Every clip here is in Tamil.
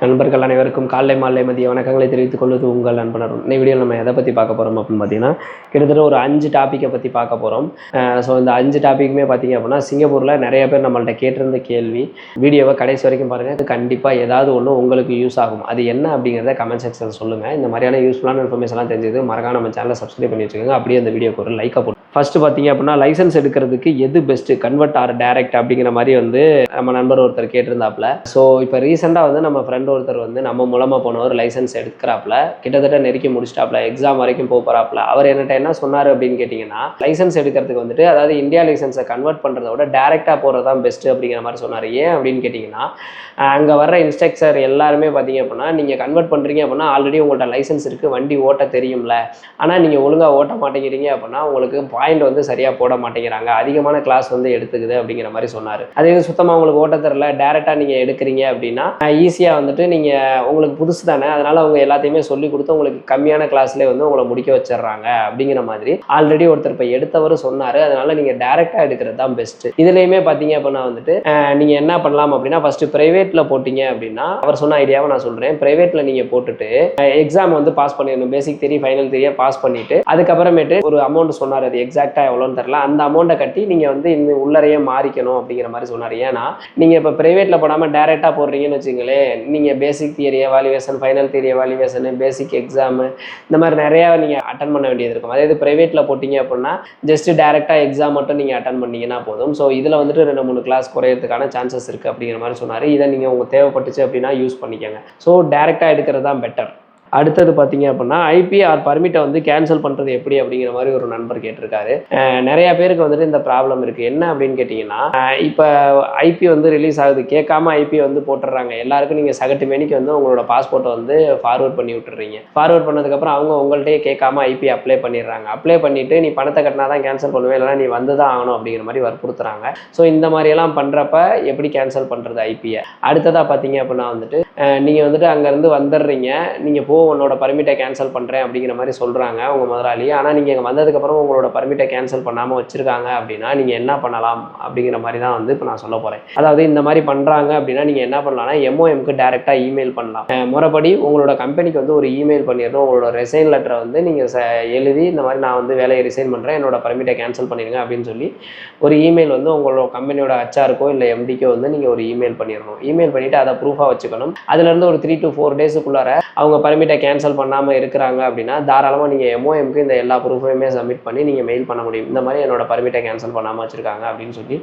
நண்பர்கள் அனைவருக்கும் காலை மாலை மதிய வணக்கங்களை தெரிவித்துக் கொள்வது உங்கள் நண்பனர். இந்த வீடியோவில் நம்ம எதை பற்றி பார்க்க போகிறோம் அப்படின்னு பார்த்தீங்கன்னா, கிட்டத்தட்ட ஒரு 5 டாப்பிக்கை பற்றி பார்க்க போகிறோம். ஸோ இந்த 5 டாப்பிக்குமே பார்த்தீங்க அப்படின்னா, சிங்கப்பூரில் நிறைய பேர் நம்மள்ட்ட கேட்டிருந்த கேள்வி. வீடியோவை கடைசி வரைக்கும் பாருங்கள். இது கண்டிப்பாக ஏதாவது ஒன்று உங்களுக்கு யூஸ் ஆகும். அது என்ன அப்படிங்கிறத கமெண்ட் செக்ஷன் சொல்லுங்கள். இந்த மாதிரியான யூஸ்ஃபுல்லான இன்ஃபர்மேஷன்லாம் தெரிஞ்சது மறக்காம நம்ம சேனலை சப்ஸ்கிரைப் பண்ணி வச்சுக்கோங்க. அப்படியே அந்த வீடியோக்கு ஒரு லைக்காக போட்டு ஃபர்ஸ்ட் பார்த்தீங்க அப்படின்னா, லைசன்ஸ் எடுக்கிறதுக்கு எது பெஸ்ட்டு, கன்வெர்ட் ஆர் டைரக்ட் அப்படிங்கிற மாதிரி வந்து நம்ம நண்பர் ஒருத்தர் கேட்டிருந்தாப்புல. ஸோ இப்போ ரீசெண்டாக வந்து நம்ம ஃப்ரெண்ட் ஒருத்தர் வந்து நம்ம மூலமாக போனவர் லைசன்ஸ் எடுக்கிறாப்புல, கிட்டத்தட்ட நெருக்கி முடிச்சிட்டாப்புல, எக்ஸாம் வரைக்கும் போகிறாப்புல. அவர் என்கிட்ட என்ன சொன்னார் அப்படின்னு கேட்டிங்கன்னா, லைசன்ஸ் எடுக்கிறதுக்கு வந்துட்டு அதாவது இந்தியா லைசன்ஸை கன்வெர்ட் பண்ணுறத விட டேரெக்டாக போகிறது தான் பெஸ்ட்டு அப்படிங்கிற மாதிரி சொன்னார். ஏன் அப்படின்னு கேட்டிங்கன்னா, அங்கே வர்ற இன்ஸ்ட்ரக்டர் எல்லாருமே பார்த்தீங்க அப்படின்னா, நீங்கள் கன்வெர்ட் பண்ணுறீங்க அப்படின்னா ஆல்ரெடி உங்கள்கிட்ட லைசன்ஸ் இருக்குது, வண்டி ஓட்ட தெரியும்ல, ஆனால் நீங்கள் ஒழுங்காக ஓட்ட மாட்டேங்கிறீங்க அப்படின்னா உங்களுக்கு பாயிண்ட் வந்து சரியாக போட மாட்டேங்கிறாங்க, அதிகமான கிளாஸ் வந்து எடுத்துக்குது அப்படிங்கிற மாதிரி சொன்னார். அதே இது சுத்தமாக உங்களுக்கு ஓட்ட தெரியல, டேரெக்டாக நீங்கள் எடுக்கிறீங்க அப்படின்னா ஈஸியாக வந்துட்டு நீங்கள் உங்களுக்கு புதுசு தானே, அதனால் அவங்க எல்லாத்தையுமே சொல்லி கொடுத்து உங்களுக்கு கம்மியான கிளாஸ்லேயே வந்து உங்களை முடிக்க வச்சிடுறாங்க அப்படிங்கிற மாதிரி ஆல்ரெடி ஒருத்தர் இப்போ எடுத்தவர் சொன்னார். அதனால் நீங்கள் டேரெக்டாக எடுக்கிறது தான் பெஸ்ட்டு. இதுலேயுமே பார்த்தீங்க அப்படின்னா வந்துட்டு நீங்கள் என்ன பண்ணலாம் அப்படின்னா, ஃபஸ்ட்டு ப்ரைவேட்டில் போட்டிங்க அப்படின்னா, அவர் சொன்ன ஐடியாவை நான் சொல்கிறேன். ப்ரைவேட்டில் நீங்கள் போட்டுட்டு எக்ஸாம் வந்து பாஸ் பண்ணிடணும், பேசிக் தியரி ஃபைனல் தியரியை பாஸ் பண்ணிவிட்டு அதுக்கப்புறமேட்டு ஒரு அமௌண்ட் சொன்னார், அது எக்ஸாக்டாக எவ்வளோன்னு தெரில, அந்த அமௌண்ட்டை கட்டி நீங்கள் வந்து இந்த உள்ளறையே மாறிக்கணும் அப்படிங்கிற மாதிரி சொன்னார். ஏன்னா நீங்கள் இப்போ ப்ரைவேட்டில் போடாமல் டேரெக்டாக போடுறீங்கன்னு வச்சுங்களேன், நீங்கள் basic theory evaluation, final theory எவாலுவேஷனு, பேசிக் எக்ஸாமு, இந்த மாதிரி நிறையா நீங்கள் அட்டன் பண்ண வேண்டியது இருக்கும். அதே இது ப்ரைவேட்டில் போட்டிங்க அப்படின்னா ஜஸ்ட் டேரெக்டாக எக்ஸாம் மட்டும் நீங்கள் அட்டன் பண்ணிங்கன்னா போதும். ஸோ இதில் வந்துட்டு 2-3 கிளாஸ் குறையிறதுக்கான சான்சஸ் இருக்குது அப்படிங்கிற மாதிரி சொன்னார். இதை நீங்கள் உங்களுக்கு தேவைப்பட்டுச்சு அப்படின்னா யூஸ் பண்ணிக்கோங்க. ஸோ டேரெக்டாக எடுக்கிறது தான் பெட்டர். அடுத்தது பார்த்தீங்க அப்படின்னா, ஐபி ஆர் பர்மிட்டை வந்து கேன்சல் பண்ணுறது எப்படி அப்படிங்கிற மாதிரி ஒரு நண்பர் கேட்டிருக்காரு. நிறையா பேருக்கு வந்துட்டு இந்த ப்ராப்ளம் இருக்குது. என்ன அப்படின்னு கேட்டிங்கன்னா, இப்போ ஐபி வந்து ரிலீஸ் ஆகுது, கேட்காம ஐபி வந்து போட்டுடுறாங்க. எல்லாருக்கும் நீங்கள் சகட்டு மேனிக்கு வந்து உங்களோட பாஸ்போர்ட்டை வந்து ஃபார்வர்ட் பண்ணி விட்டுறீங்க. ஃபார்வர்ட் பண்ணதுக்கப்புறம் அவங்க உங்கள்கிட்டயே கேட்காம ஐபி அப்ளை பண்ணிடுறாங்க. அப்ளை பண்ணிவிட்டு நீ பணத்தை கட்டினா தான் கேன்சல் பண்ணுவேன், இல்லைனா நீ வந்து தான் ஆகணும் அப்படிங்கிற மாதிரி வற்புறுத்துறாங்க. ஸோ இந்த மாதிரியெல்லாம் பண்ணுறப்ப எப்படி கேன்சல் பண்ணுறது ஐபியை? அடுத்ததாக பார்த்தீங்க அப்படின்னா வந்துட்டு, நீங்கள் வந்துட்டு அங்கேருந்து வந்துடுறீங்க, நீங்கள் உன்னோட பர்மிட்டை கேன்சல் பண்ணுறேன் அப்படிங்கிற மாதிரி சொல்கிறாங்க உங்கள் முதலாளி. ஆனால் நீங்கள் இங்கே வந்ததுக்கப்புறம் உங்களோட பர்மிட்டை கேன்சல் பண்ணாமல் வச்சுருக்காங்க அப்படின்னா நீங்கள் என்ன பண்ணலாம் அப்படிங்கிற மாதிரி தான் வந்து இப்போ நான் சொல்ல போகிறேன். அதாவது இந்த மாதிரி பண்ணுறாங்க அப்படின்னா நீங்கள் என்ன பண்ணலாம்னா, எம்ஓஎம்க்கு டேரெக்டாக இமெயில் பண்ணலாம். முறைப்படி உங்களோட கம்பெனிக்கு வந்து ஒரு இமெயில் பண்ணிடணும். உங்களோட ரிசைன் லெட்டரை வந்து நீங்கள் எழுதி இந்த மாதிரி நான் வந்து வேலையை ரிசைன் பண்ணுறேன், என்னோட பர்மிட்டை கேன்சல் பண்ணிடுங்க அப்படின்னு சொல்லி ஒரு இமெயில் வந்து உங்களோட கம்பெனியோட ஹெச்ஆருக்கோ இல்லை எம்டிக்கோ வந்து நீங்கள் ஒரு இமெயில் பண்ணிடணும். இமெயில் பண்ணிவிட்டு அதை ப்ரூஃபாக வச்சுக்கணும். அதுலேருந்து ஒரு 3 to 4 டேஸுக்குள்ளார அவங்க பர்மிட்டை கேன்சல் பண்ணாமல் இருக்கிறாங்க அப்படின்னா தாராளமாக நீங்கள் எம்ஓஎம்க்கு இந்த எல்லா ப்ரூஃபையுமே சப்மிட் பண்ணி நீங்கள் மெயில் பண்ண முடியும். இந்த மாதிரி என்னோட பர்மிட்டை கேன்சல் பண்ணாமல் வச்சுருக்காங்க அப்படின்னு சொல்லி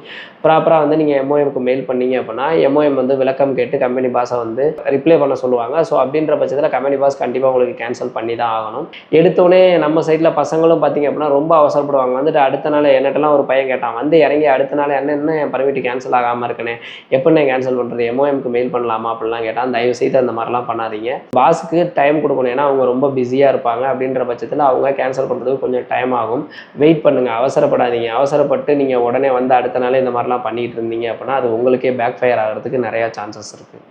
ப்ராப்பராக வந்து நீங்கள் எம்ஓஎம்க்கு மெயில் பண்ணீங்க அப்படின்னா எம்ஓஎம் வந்து விளக்கம் கேட்டு கம்பெனி பாஸை வந்து ரிப்ளை பண்ண சொல்லுவாங்க. ஸோ அப்படின்ற பட்சத்தில் கம்பெனி பாஸ் கண்டிப்பாக உங்களுக்கு கேன்சல் பண்ணி தான் ஆகணும். எடுத்தோடனே நம்ம சைடில் பசங்களும் பார்த்தீங்க அப்படின்னா ரொம்ப அவசரப்படுவாங்க. வந்துட்டு அடுத்த நாள் என்னட்டெல்லாம் ஒரு பையன் கேட்டான், வந்து இறங்கி அடுத்த நாள் என்ன என் பர்மிட்டு கேன்சல் ஆகாமல் இருக்குன்னு, எப்படின்னு கேன்சல் பண்ணுறது, எம்ஓஎம்க்கு மெயில் பண்ணலாமா அப்படிலாம் கேட்டான். தயவு செய்து அந்த மாதிரிலாம் பண்ணாதீங்க. பாஸுக்கு டைம் கொடுக்கணும், ஏன்னா அவங்க ரொம்ப பிஸியாக இருப்பாங்க. அப்படின்ற பட்சத்தில் அவங்க கேன்சல் பண்ணுறதுக்கு கொஞ்சம் டைம் ஆகும். வெயிட் பண்ணுங்கள், அவசரப்படாதீங்க. அவசரப்பட்டு நீங்கள் உடனே வந்து அடுத்த நாளே இந்த மாதிரிலாம் பண்ணிகிட்டு இருந்தீங்க அப்படின்னா அது உங்களுக்கே பேக் ஃபயர் ஆகிறதுக்கு நிறையா சான்சஸ் இருக்குது.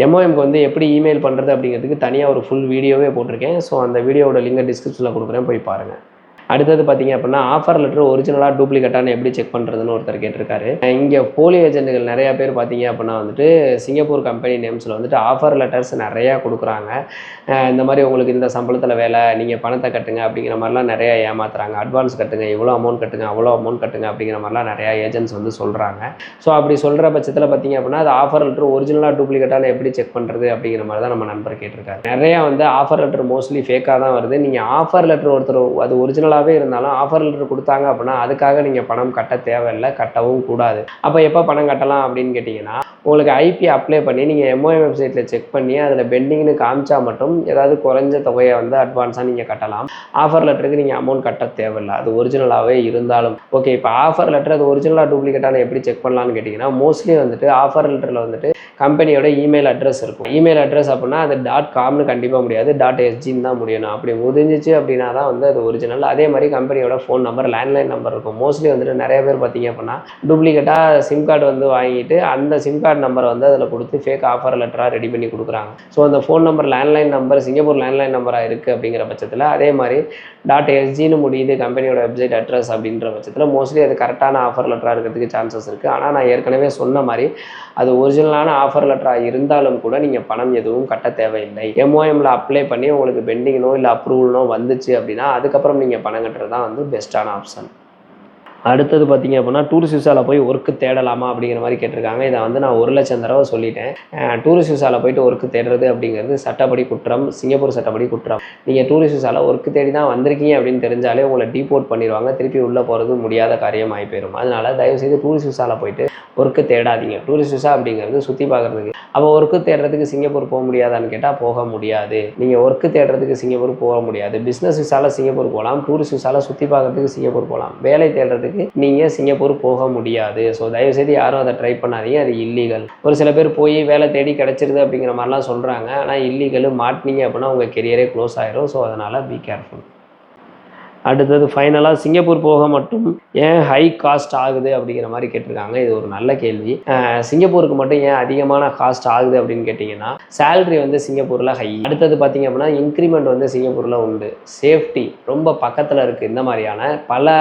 எம்ஓஎம்க்கு வந்து எப்படி இமெயில் பண்ணுறது அப்படிங்கிறதுக்கு தனியாக ஒரு ஃபுல் வீடியோவே போட்டிருக்கேன். ஸோ அந்த வீடியோவோட லிங்கை டிஸ்கிரிப்ஷனில் கொடுக்குறேன், போய் பாருங்கள். அடுத்தது பார்த்தீங்க அப்படின்னா, ஆஃபர் லெட்டர் ஒரிஜினலாக டூப்ளிகேட்டானு எப்படி செக் பண்ணுறதுன்னு ஒருத்தர் கேட்டிருக்காரு. இங்கே போலி ஏஜென்ட்டுகள் நிறையா பேர் பார்த்தீங்க அப்படின்னா வந்துட்டு சிங்கப்பூர் கம்பெனி நேம்ஸில் வந்துட்டு ஆஃபர் லெட்டர்ஸ் நிறையா கொடுக்குறாங்க. இந்த மாதிரி உங்களுக்கு இந்த சம்பளத்தில் வேலை, நீங்கள் பணத்தை கட்டுங்க அப்படிங்கிற மாதிரிலாம் நிறையா ஏமாத்துறாங்க. அட்வான்ஸ் கட்டுங்க, இவ்வளோ அமௌண்ட் கட்டுங்க, அவ்வளோ அமௌண்ட் கட்டுங்க அப்படிங்கிற மாதிரிலாம் நிறையா ஏஜென்ட்ஸ் வந்து சொல்கிறாங்க. ஸோ அப்படி சொல்கிற பட்சத்தில் பார்த்தீங்க அப்படின்னா அது ஆஃபர் லெட்டர் ஒரிஜினலாக டூப்ளிகேட்டானு எப்படி செக் பண்ணுறது அப்படிங்கிற மாதிரி தான் நம்ம நண்பர் கேட்டிருக்காரு. நிறையா வந்து ஆஃபர் லெட்டர் மோஸ்ட்லி ஃபேக்காக தான் வருது. நீங்கள் ஆஃபர் லெட்டர் ஒருத்தர் அது ஒரிஜினலாக இருந்தாலும் ஆஃபர் லெட்டர் கொடுத்தாங்க அப்படின்னா அதுக்காக நீங்கள் பணம் கட்ட தேவையில்லை, கட்டவும் கூடாது. அப்போ எப்போ பணம் கட்டலாம் அப்படின்னு கேட்டிங்கன்னா, உங்களுக்கு ஐபி அப்ளை பண்ணி நீங்கள் எம்ஓஎம் வெப்சைட்டில் செக் பண்ணி அதில் பெண்டிங்னு காமிச்சா மட்டும் ஏதாவது குறைஞ்ச தொகையை வந்து அட்வான்ஸாக நீங்கள் கட்டலாம். ஆஃபர் லெட்டருக்கு நீங்கள் அமௌண்ட் கட்ட தேவையில்லை, அது ஒரிஜினலாகவே இருந்தாலும். ஓகே, இப்போ ஆஃபர் லெட்டர் அது ஒரிஜினலாக டூப்ளிகேட்டான எப்படி செக் பண்ணலான்னு கேட்டிங்கன்னா, மோஸ்ட்லி வந்துட்டு ஆஃபர் லெட்டரில் வந்துட்டு கம்பெனியோட இமெயில் அட்ரஸ் இருக்கும். இமெயில் அட்ரஸ் அப்படின்னா அது .comனு கண்டிப்பாக முடியாது, .sgன்னு தான் முடியணும். அப்படி முடிஞ்சிச்சு அப்படின்னா தான் வந்து அது ஒரிஜினல். அதே மாதிரி கம்பெனியோட ஃபோன் நம்பர், லேண்ட்லைன் நம்பர் இருக்கும். மோஸ்ட்லி வந்துட்டு நிறைய பேர் பார்த்தீங்க அப்படின்னா டூப்ளிகேட்டாக சிம் கார்டு வந்து வாங்கிட்டு அந்த சிம் கார்டில் கீபேட் நம்பரை வந்து அதில் கொடுத்து ஃபேக் ஆஃபர் லெட்டராக ரெடி பண்ணி கொடுக்குறாங்க. ஸோ அந்த phone number landline number Singapore landline நம்பராக இருக்குது அப்படிங்கிற பட்சத்தில் அதே மாதிரி .sgன்னு முடியுது கம்பெனியோட வெப்சைட் அட்ரஸ் அப்படின்ற பட்சத்தில் மோஸ்ட்லி அது கரெக்டான ஆஃபர் லெட்டராக இருக்கிறதுக்கு சான்சஸ் இருக்குது. ஆனால் நான் ஏற்கனவே சொன்ன மாதிரி அது ஒரிஜினலான ஆஃபர் லெட்டராக இருந்தாலும் கூட நீங்கள் பணம் எதுவும் கட்ட தேவையில்லை. MOMல அப்ளை பண்ணி உங்களுக்கு பெண்டிங்கனோ இல்லை அப்ரூவலோ வந்துச்சு அப்படின்னா அதுக்கப்புறம் நீங்கள் பணம் கட்டுறது தான் வந்து பெஸ்ட்டான ஆப்ஷன். அடுத்தது பார்த்தீங்க அப்படின்னா டூரிஸ்ட் விசாவில் போய் ஒர்க்கு தேடலாமா அப்படிங்கிற மாதிரி கேட்டிருக்காங்க. இதை வந்து நான் 1,00,000 தடவை சொல்லிட்டேன். டூரிஸ்ட் விசாவில் போயிட்டு ஒர்க்கு தேடுறது அப்படிங்கிறது சட்டப்படி குற்றம், சிங்கப்பூர் சட்டப்படி குற்றம். நீங்கள் டூரிஸ்ட் விசாவில் ஒர்க்கு தேடி தான் வந்திருக்கீங்க அப்படின்னு தெரிஞ்சாலே உங்களை டீபோர்ட் பண்ணிடுவாங்க. திருப்பி உள்ளே போகிறது முடியாத காரியம் ஆகி போயிடும். அதனால் தயவுசெய்து டூரிஸ்ட் விசாவில் போயிட்டு ஒர்க்கு தேடாதீங்க. டூரிஸ்ட் விசா அப்படிங்கிறது சுற்றி பார்க்குறதுக்கு. அப்போ ஒர்க்கு தேடுறதுக்கு சிங்கப்பூர் போக முடியாதான்னு கேட்டால் போக முடியாது. நீங்கள் ஒர்க்கு தேடுறதுக்கு சிங்கப்பூர் போக முடியாது. பிஸ்னஸ் விசாவில் சிங்கப்பூர் போகலாம், டூரிஸ்ட் விசாவில் சுற்றி பார்க்குறதுக்கு சிங்கப்பூர் போகலாம். வேலை தேடுறதுக்கு நீங்கள் சிங்கப்பூர் போக முடியாது. ஸோ தயவுசெய்து யாரும் அதை ட்ரை பண்ணாதீங்க, அது இல்லீகல். ஒரு சில பேர் போய் வேலை தேடி கிடச்சிருது அப்படிங்கிற மாதிரிலாம் சொல்கிறாங்க. ஆனால் இல்லீகல் மாட்டினீங்க அப்படின்னா உங்கள் கெரியரே க்ளோஸ் ஆயிரும். ஸோ அதனால் பி கேர்ஃபுல். அடுத்தது ஃபைனலாக சிங்கப்பூர் போக மட்டும் ஏன் ஹை காஸ்ட் ஆகுது அப்படிங்கிற மாதிரி கேட்டிருக்காங்க. இது ஒரு நல்ல கேள்வி. சிங்கப்பூருக்கு மட்டும் ஏன் அதிகமான காஸ்ட் ஆகுது அப்படின்னு கேட்டிங்கன்னா சேலரி வந்து சிங்கப்பூரில் ஹை. அடுத்தது பார்த்திங்க அப்படின்னா இன்க்ரிமெண்ட் வந்து சிங்கப்பூரில் உண்டு. சேஃப்டி ரொம்ப பக்கத்தில் இருக்குது. இந்த மாதிரியான பல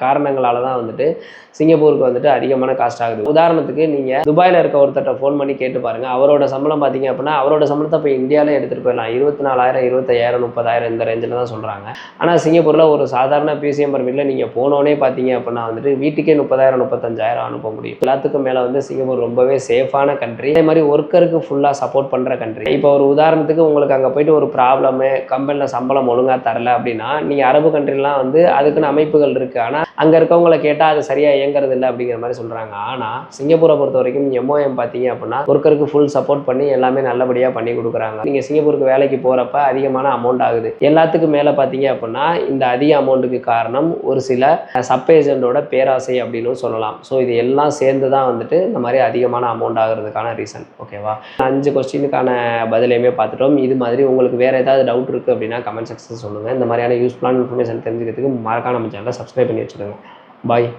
காரணங்களால் தான் வந்துட்டு சிங்கப்பூருக்கு வந்துட்டு அதிகமான காஸ்ட் ஆகுது. உதாரணத்துக்கு நீங்கள் துபாயில் இருக்க ஒருத்தட்ட ஃபோன் பண்ணி கேட்டு பாருங்கள். அவரோட சம்பளம் பார்த்தீங்க அப்படின்னா அவரோட சம்பளத்தை இப்போ இந்தியாவிலே எடுத்துகிட்டு போயிடலாம். 24,000 25,000 30,000 இந்த ரேஞ்சில் தான் சொல்கிறாங்க. ஆனால் சிங்கப்பூரில் ஒரு சாதாரண PCM பர்மிட்டில் நீங்கள் போனோன்னே பார்த்தீங்க அப்படின்னா வந்துட்டு வீட்டுக்கே 30,000 35,000 அனுப்ப முடியும். எல்லாத்துக்கும் மேலே வந்து சிங்கப்பூர் ரொம்பவே சேஃபான கண்ட்ரி. அதே மாதிரி ஒர்க்கருக்கு ஃபுல்லாக சப்போர்ட் பண்ணுற கண்ட்ரி. இப்போ ஒரு உதாரணத்துக்கு உங்களுக்கு அங்கே போயிட்டு ஒரு ப்ராப்ளமு கம்பெனியில் சம்பளம் ஒழுங்காக தரல அப்படின்னா நீங்கள் அரபு கண்ட்ரிலாம் வந்து அதுக்குன்னு அமைப்புகள் இருக்குது. ஆனால் அங்கே இருக்கவங்களை கேட்டால் அது சரியாக இயங்குறது இல்லை அப்படிங்கிற மாதிரி சொல்கிறாங்க. ஆனால் சிங்கப்பூரை பொறுத்த வரைக்கும் MOM பார்த்தீங்க அப்படின்னா ஒர்க்கருக்கு ஃபுல் சப்போர்ட் பண்ணி எல்லாமே நல்லபடியாக பண்ணி கொடுக்குறாங்க. நீங்கள் சிங்கப்பூருக்கு வேலைக்கு போகிறப்ப அதிகமான அமௌண்ட் ஆகுது. எல்லாத்துக்கும் மேலே பார்த்தீங்க அப்படின்னா இந்த அதிக அமௌண்ட்டுக்கு காரணம் ஒரு சில சப் ஏஜென்ட்டோட பேராசை அப்படின்னு சொல்லலாம். ஸோ இது எல்லாம் சேர்ந்து தான் வந்துட்டு இந்த மாதிரி அதிகமான அமௌண்ட் ஆகுறதுக்கான ரீசன். ஓகேவா? 5 கொஸ்டினுக்கான பதிலையுமே பார்த்துட்டோம். இது மாதிரி உங்களுக்கு வேறு ஏதாவது டவுட் இருக்குது அப்படின்னா கமெண்ட் செக்ஷன் சொல்லுங்கள். இந்த மாதிரியான யூஸ்ஃபுல்லான இன்ஃபர்மேஷன் தெரிஞ்சுக்கிறதுக்கு மறக்காம நம்ம சேனலை சப்ஸ்கிரைப் பண்ணி வச்சுக்கோங்க. பாய்.